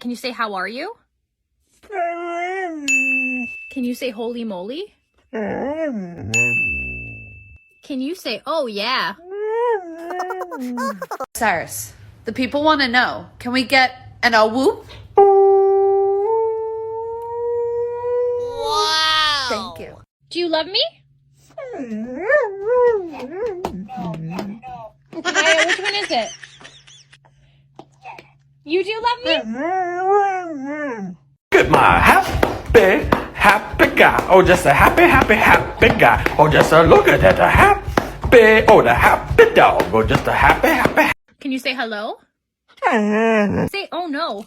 Can you say, how are you? Can you say, holy moly? Can you say, oh yeah? Cyrus, the people want to know. Can we get an whoop? Wow! Thank you. Do you love me? Maya, which one is it? You do love me? Look at my happy guy. Oh, just a happy guy. Oh, just a look at that, the happy dog. Oh, just a happy. Can you say hello? Say, oh no.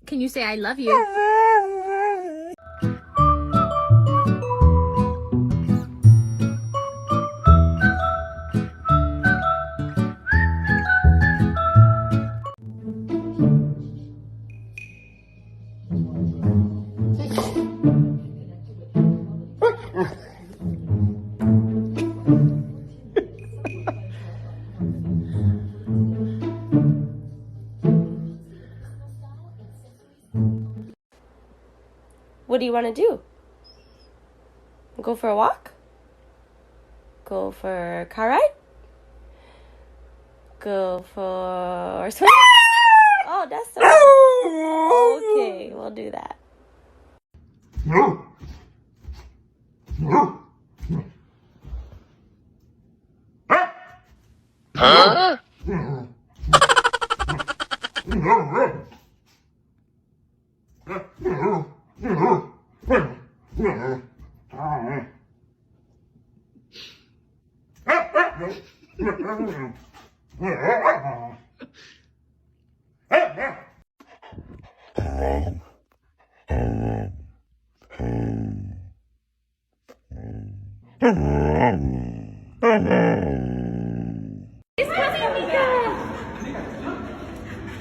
Can you say, I love you? What do you want to do? Go for a walk? Go for a car ride? Go for a swim? Oh, that's so okay, we'll do that. Huh?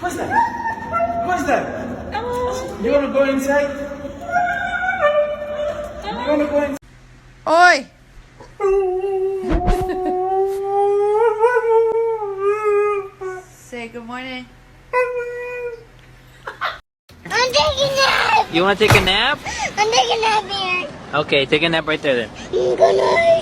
What's that? What's that? You wanna go inside? You wanna go inside? Oi! Say good morning. I'm taking a nap. You want to take a nap? I'm taking a nap here. Okay, take a nap right there then. Good night.